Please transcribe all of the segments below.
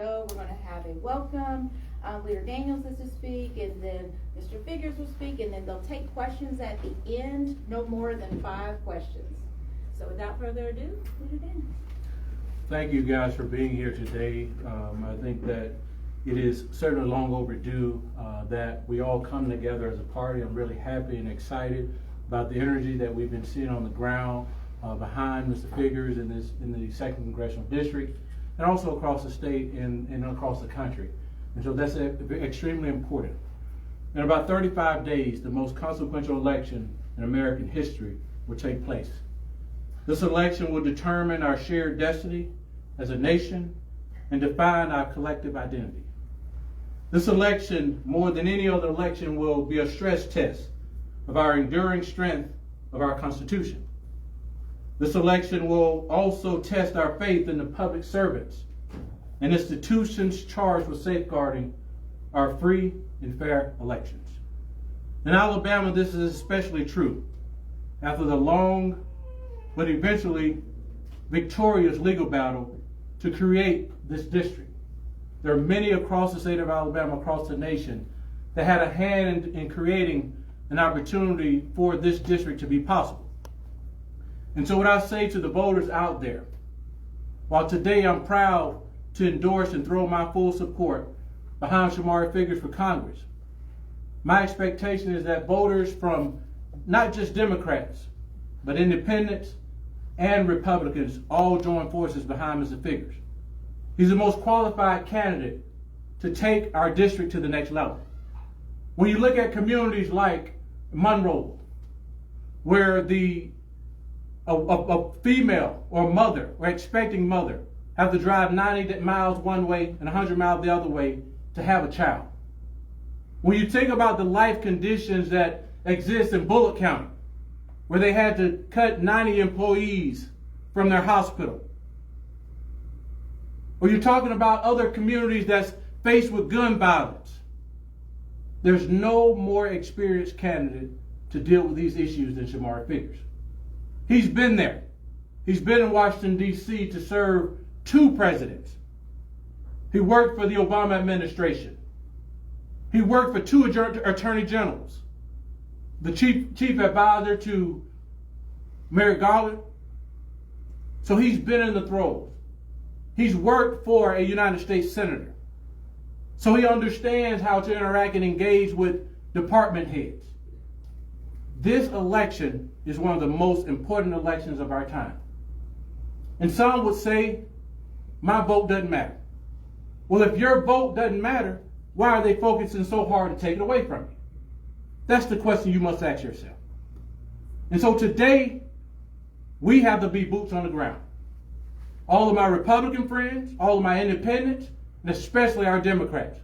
We're going to have a welcome. Leader Daniels is to speak, and then Mr. Figures will speak, and then they'll take questions at the end, no more than 5 questions. So without further ado, Leader Daniels. Thank you guys for being here today. I think that it is certainly long overdue that we all come together as a party. I'm really happy and excited about the energy that we've been seeing on the ground behind Mr. Figures in the 2nd Congressional District, and also across the state and across the country. And so that's extremely important. In about 35 days, the most consequential election in American history will take place. This election will determine our shared destiny as a nation and define our collective identity. This election, more than any other election, will be a stress test of our enduring strength of our Constitution. This election will also test our faith in the public servants and institutions charged with safeguarding our free and fair elections. In Alabama, this is especially true. After the long but eventually victorious legal battle to create this district, there are many across the state of Alabama, across the nation, that had a hand in creating an opportunity for this district to be possible. And so what I say to the voters out there, while today I'm proud to endorse and throw my full support behind Shomari Figures for Congress, my expectation is that voters from not just Democrats, but independents and Republicans all join forces behind Mr. Figures. He's the most qualified candidate to take our district to the next level. When you look at communities like Monroe, where a female or mother or expecting mother have to drive 90 miles one way and 100 miles the other way to have a child. When you think about the life conditions that exist in Bullock County, where they had to cut 90 employees from their hospital, or you're talking about other communities that's faced with gun violence, there's no more experienced candidate to deal with these issues than Shomari Figures. He's been there. He's been in Washington, D.C. to serve 2 presidents. He worked for the Obama administration. He worked for 2 attorney generals. The chief advisor to Merrick Garland. So he's been in the throes. He's worked for a United States senator. So he understands how to interact and engage with department heads. This election is one of the most important elections of our time. And some would say, my vote doesn't matter. Well, if your vote doesn't matter, why are they focusing so hard to take it away from you? That's the question you must ask yourself. And so today, we have to be boots on the ground. All of my Republican friends, all of my independents, and especially our Democrats.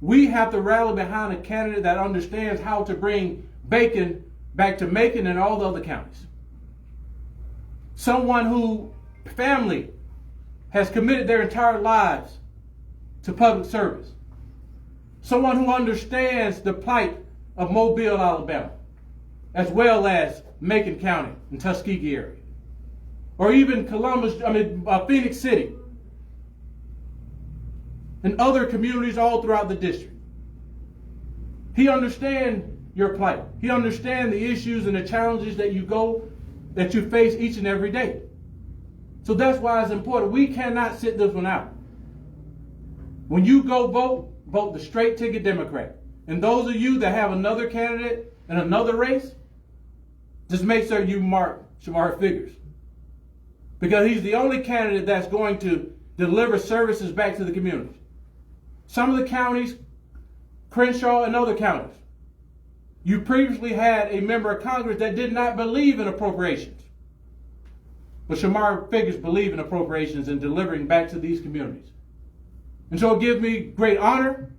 We have to rally behind a candidate that understands how to bring bacon back to Macon and all the other counties. Someone who family has committed their entire lives to public service. Someone who understands the plight of Mobile, Alabama, as well as Macon County and Tuskegee area, or even Phoenix City, and other communities all throughout the district. He understands your plight. He understands the issues and the challenges that you face each and every day. So that's why it's important. We cannot sit this one out. When you go vote, vote the straight ticket Democrat. And those of you that have another candidate in another race, just make sure you mark Shomari Figures. Because he's the only candidate that's going to deliver services back to the communities. Some of the counties, Crenshaw and other counties, you previously had a member of Congress that did not believe in appropriations. But Shomari Figures believe in appropriations and delivering back to these communities. And so it gives me great honor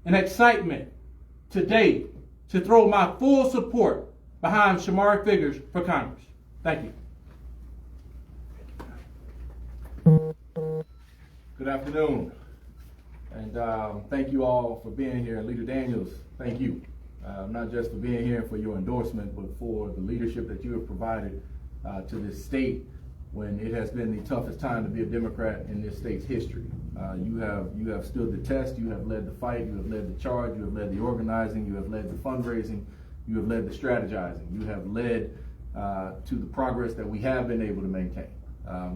and excitement today to throw my full support behind Shomari Figures for Congress. Thank you. Good afternoon. And thank you all for being here. Leader Daniels, thank you. Not just for being here and for your endorsement, but for the leadership that you have provided to this state when it has been the toughest time to be a Democrat in this state's history. You have stood the test, you have led the fight, you have led the charge, you have led the organizing, you have led the fundraising, you have led the strategizing, you have led to the progress that we have been able to maintain.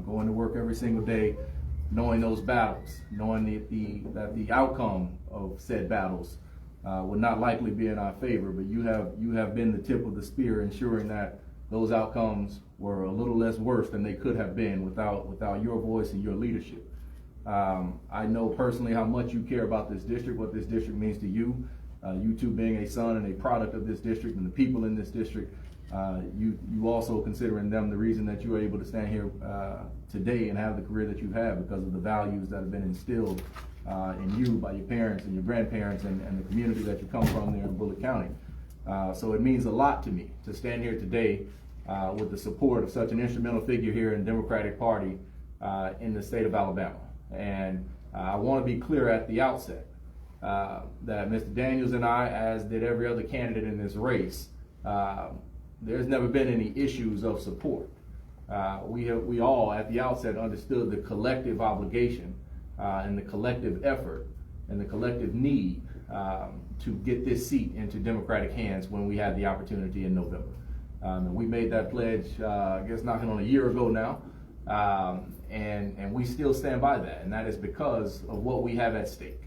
Going to work every single day, knowing those battles, knowing that the outcome of said battles would not likely be in our favor, but you have been the tip of the spear, ensuring that those outcomes were a little less worse than they could have been without your voice and your leadership. I know personally how much you care about this district, what this district means to you. You two being a son and a product of this district and the people in this district, you also considering them the reason that you are able to stand here today and have the career that you've had because of the values that have been instilled in you by your parents and your grandparents and the community that you come from there in Bullitt County. So it means a lot to me to stand here today with the support of such an instrumental figure here in the Democratic Party in the state of Alabama. And I want to be clear at the outset that Mr. Daniels and I, as did every other candidate in this race, there's never been any issues of support. We all at the outset understood the collective obligation and the collective effort and the collective need to get this seat into Democratic hands when we had the opportunity in November. And we made that pledge, I guess, knocking on a year ago now, and we still stand by that, and that is because of what we have at stake.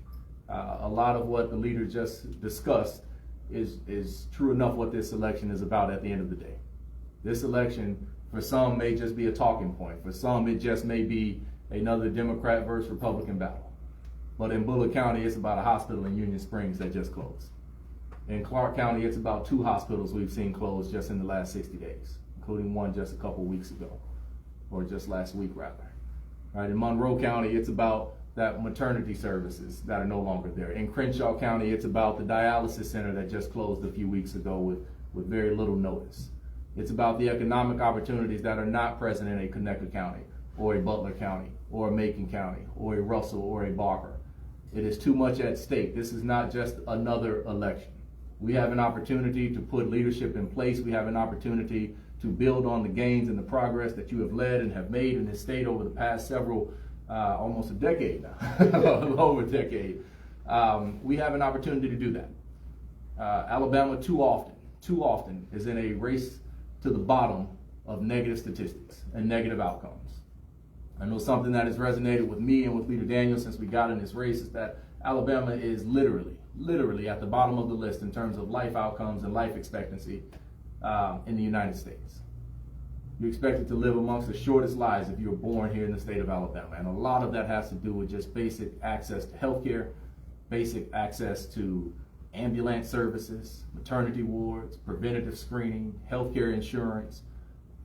A lot of what the leader just discussed is true enough what this election is about at the end of the day. This election, for some, may just be a talking point. For some, it just may be another Democrat versus Republican battle. But in Bullitt County, it's about a hospital in Union Springs that just closed. In Clark County, it's about 2 hospitals we've seen close just in the last 60 days, including one just a couple weeks ago, or just last week rather. Right, in Monroe County, it's about that maternity services that are no longer there. In Crenshaw County, it's about the dialysis center that just closed a few weeks ago with very little notice. It's about the economic opportunities that are not present in a Connecticut County, or a Butler County, or a Macon County, or a Russell, or a Barker. It is too much at stake. This is not just another election. We have an opportunity to put leadership in place. We have an opportunity to build on the gains and the progress that you have led and have made in this state over the past several, almost a decade now, over a decade. We have an opportunity to do that. Alabama too often is in a race to the bottom of negative statistics and negative outcomes. I know something that has resonated with me and with Leader Daniels since we got in this race is that Alabama is literally at the bottom of the list in terms of life outcomes and life expectancy in the United States. You're expected to live amongst the shortest lives if you were born here in the state of Alabama. And a lot of that has to do with just basic access to healthcare, basic access to ambulance services, maternity wards, preventative screening, healthcare insurance.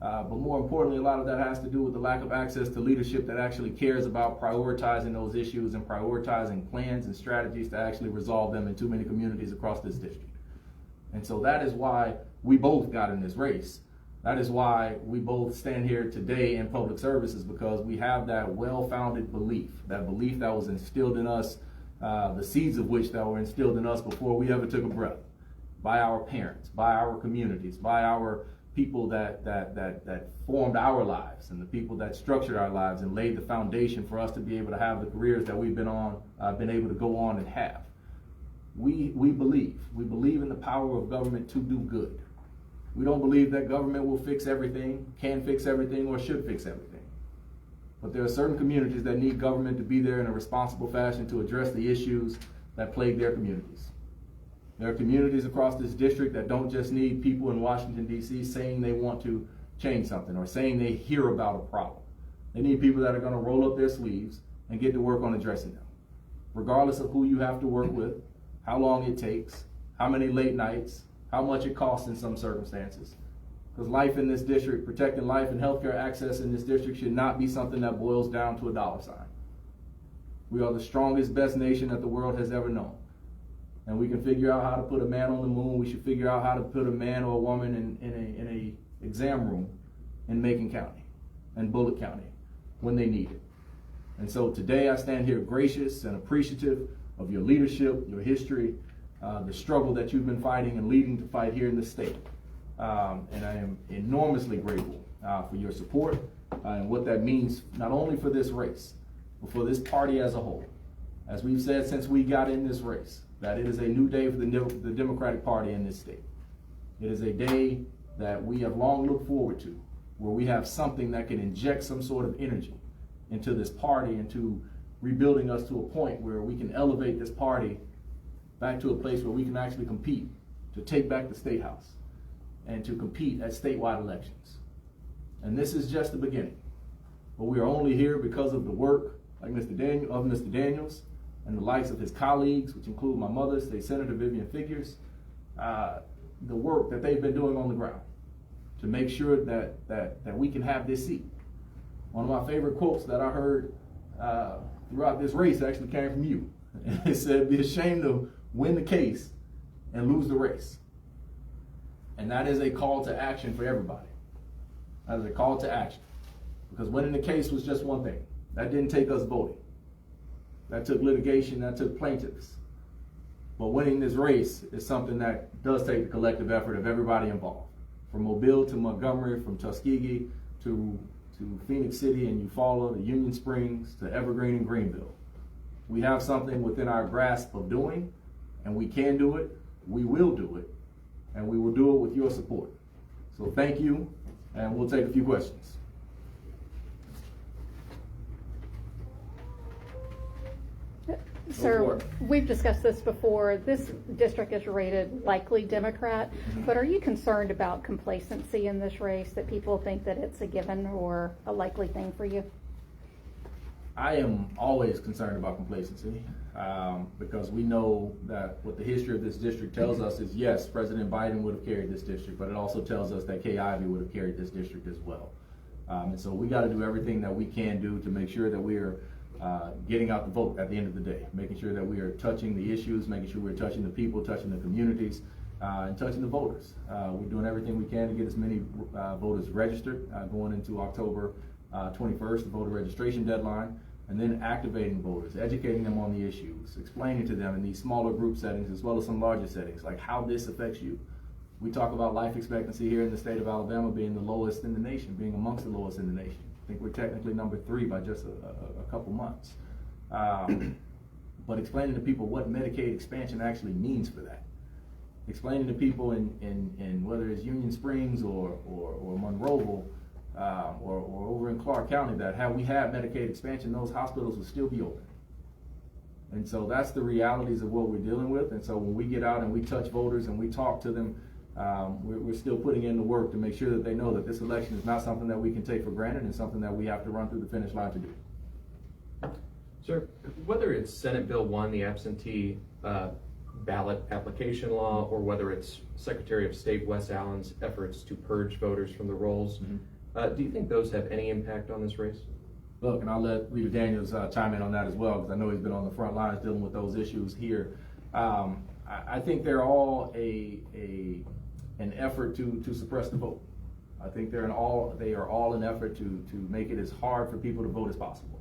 But more importantly, a lot of that has to do with the lack of access to leadership that actually cares about prioritizing those issues and prioritizing plans and strategies to actually resolve them in too many communities across this district. And so that is why we both got in this race. That is why we both stand here today in public services, because we have that well-founded belief, that was instilled in us, the seeds of which that were instilled in us before we ever took a breath, by our parents, by our communities, by our people that formed our lives and the people that structured our lives and laid the foundation for us to be able to have the careers that we've been able to go on and have. We believe in the power of government to do good. We don't believe that government will fix everything, can fix everything, or should fix everything. But there are certain communities that need government to be there in a responsible fashion to address the issues that plague their communities. There are communities across this district that don't just need people in Washington, D.C. saying they want to change something or saying they hear about a problem. They need people that are going to roll up their sleeves and get to work on addressing them, regardless of who you have to work with, how long it takes, how many late nights, how much it costs in some circumstances. Because life in this district, protecting life and healthcare access in this district should not be something that boils down to a dollar sign. We are the strongest, best nation that the world has ever known. And we can figure out how to put a man on the moon. We should figure out how to put a man or a woman in a exam room in Macon County and Bullitt County when they need it. And so today I stand here gracious and appreciative of your leadership, your history, the struggle that you've been fighting and leading to fight here in the state. And I am enormously grateful for your support and what that means not only for this race, but for this party as a whole. As we've said since we got in this race, that it is a new day for the Democratic Party in this state. It is a day that we have long looked forward to, where we have something that can inject some sort of energy into this party, into rebuilding us to a point where we can elevate this party back to a place where we can actually compete to take back the State House and to compete at statewide elections. And this is just the beginning. But we are only here because of the work like Mr. Daniels and the likes of his colleagues, which include my mother, State Senator Vivian Figures, the work that they've been doing on the ground to make sure that we can have this seat. One of my favorite quotes that I heard throughout this race actually came from you. It said, "Be ashamed to win the case and lose the race." And that is a call to action for everybody. That is a call to action. Because winning the case was just one thing. That didn't take us voting. That took litigation, that took plaintiffs. But winning this race is something that does take the collective effort of everybody involved. From Mobile to Montgomery, from Tuskegee to Phoenix City and Eufaula, to Union Springs, to Evergreen and Greenville. We have something within our grasp of doing, and we can do it, we will do it, and we will do it with your support. So thank you, and we'll take a few questions. Sir, we've discussed this before. This district is rated likely Democrat, but are you concerned about complacency in this race, that people think that it's a given or a likely thing for you? I am always concerned about complacency because we know that what the history of this district tells us is, yes, President Biden would have carried this district, but it also tells us that Kay Ivey would have carried this district as well. And so we got to do everything that we can do to make sure that we are getting out the vote at the end of the day, making sure that we are touching the issues, making sure we're touching the people, touching the communities, and touching the voters. We're doing everything we can to get as many voters registered going into October 21st, the voter registration deadline, and then activating voters, educating them on the issues, explaining to them in these smaller group settings as well as some larger settings, like how this affects you. We talk about life expectancy here in the state of Alabama being the lowest in the nation, being amongst the lowest in the nation. I think we're technically number 3 by just a couple months. But explaining to people what Medicaid expansion actually means for that. Explaining to people in whether it's Union Springs or Monroeville or over in Clark County that had we had Medicaid expansion, those hospitals would still be open. And so that's the realities of what we're dealing with. And so when we get out and we touch voters and we talk to them, we're still putting in the work to make sure that they know that this election is not something that we can take for granted and something that we have to run through the finish line to do. Sir, whether it's Senate Bill 1, the absentee ballot application law, or whether it's Secretary of State Wes Allen's efforts to purge voters from the rolls, do you think those have any impact on this race? Look, and I'll let Leader Daniels chime in on that as well, because I know he's been on the front lines dealing with those issues here. I think they're all an effort to suppress the vote. I think they are all an effort to make it as hard for people to vote as possible.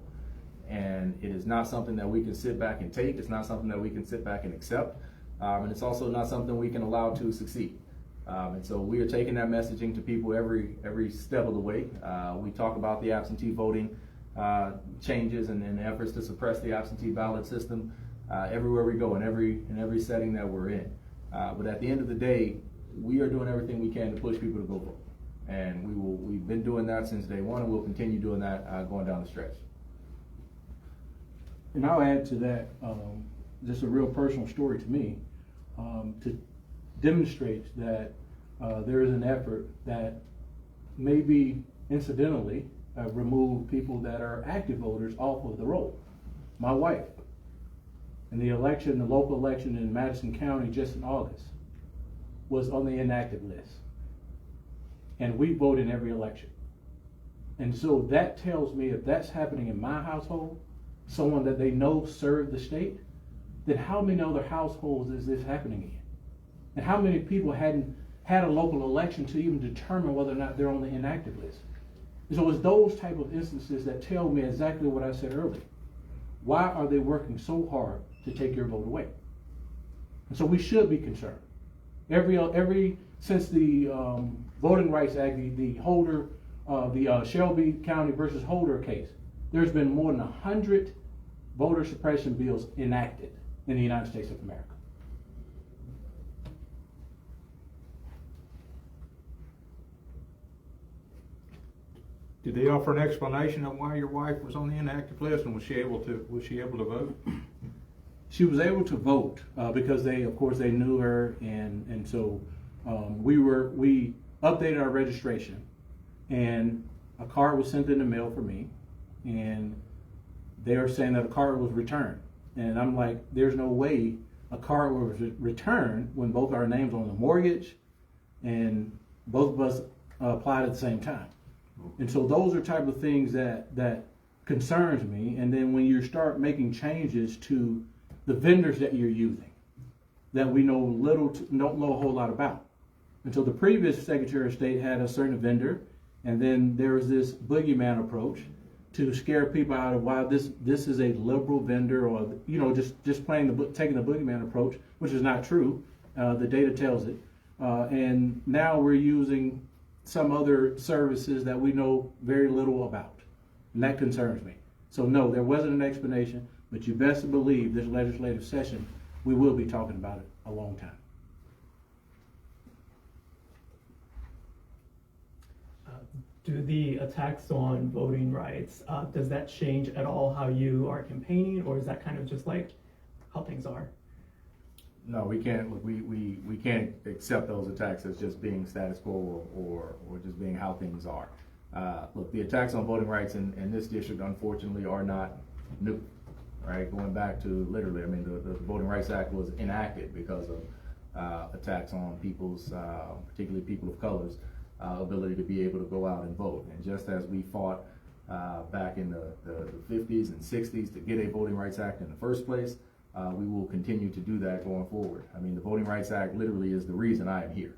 And it is not something that we can sit back and take. It's not something that we can sit back and accept. And it's also not something we can allow to succeed. And so we are taking that messaging to people every step of the way. We talk about the absentee voting changes and efforts to suppress the absentee ballot system everywhere we go, in every setting that we're in. But at the end of the day, we are doing everything we can to push people to go vote. And we've been doing that since day one, and we'll continue doing that going down the stretch. And I'll add to that, just a real personal story to me, to demonstrate that there is an effort that maybe incidentally remove people that are active voters off of the roll. My wife, in the local election in Madison County just in August, was on the inactive list. And we vote in every election. And so that tells me if that's happening in my household, someone that they know served the state, then how many other households is this happening in? And how many people hadn't had a local election to even determine whether or not they're on the inactive list? And so it's those type of instances that tell me exactly what I said earlier. Why are they working so hard to take your vote away? And so we should be concerned. Since the Voting Rights Act, the Shelby County versus Holder case, there's been more than 100 voter suppression bills enacted in the United States of America. Did they offer an explanation of why your wife was on the inactive list, and was she able to vote? She was able to vote because of course they knew her, and so we updated our registration, and a card was sent in the mail for me, and they were saying that a card was returned, and I'm like, there's no way a card was returned when both our names on the mortgage, and both of us applied at the same time. And so those are type of things that concerns me. And then when you start making changes to the vendors that you're using, that we know don't know a whole lot about. And so the previous Secretary of State had a certain vendor, and then there was this boogeyman approach to scare people out of why this is a liberal vendor, or just playing taking the boogeyman approach, which is not true. The data tells it. And now we're using some other services that we know very little about, and that concerns me. So no, there wasn't an explanation, but you best believe this legislative session, we will be talking about it a long time. Do the attacks on voting rights, does that change at all how you are campaigning, or is that kind of just like how things are? No, we can't. Look, we can't accept those attacks as just being status quo or just being how things are. Look, the attacks on voting rights in this district, unfortunately, are not new. Right, going back to literally, I mean, the Voting Rights Act was enacted because of attacks on people's, particularly people of color's, ability to be able to go out and vote. And just as we fought back in the 50s and 60s to get a Voting Rights Act in the first place, we will continue to do that going forward. I mean, the Voting Rights Act literally is the reason I am here.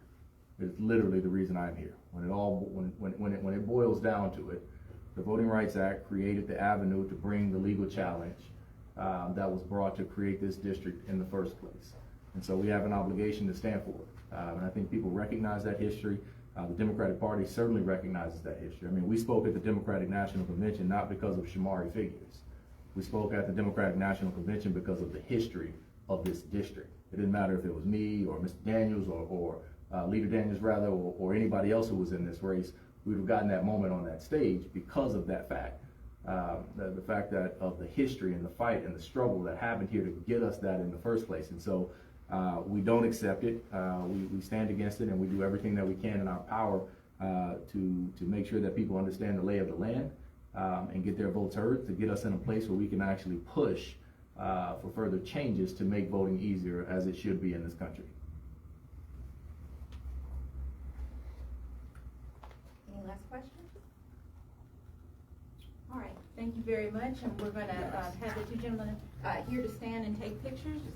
It's literally the reason I'm here. When it boils down to it, the Voting Rights Act created the avenue to bring the legal challenge that was brought to create this district in the first place. And so we have an obligation to stand for it. And I think people recognize that history. The Democratic Party certainly recognizes that history. I mean, we spoke at the Democratic National Convention not because of Shomari figures. We spoke at the Democratic National Convention because of the history of this district. It didn't matter if it was me or Mr. Daniels or Leader Daniels rather, or anybody else who was in this race. We would have gotten that moment on that stage because of that fact. The fact that of the history and the fight and the struggle that happened here to get us that in the first place. And so we don't accept it. We stand against it, and we do everything that we can in our power to make sure that people understand the lay of the land and get their votes heard, to get us in a place where we can actually push for further changes to make voting easier as it should be in this country. Any last questions? All right, thank you very much, and we're going to have the two gentlemen here to stand and take pictures. Just give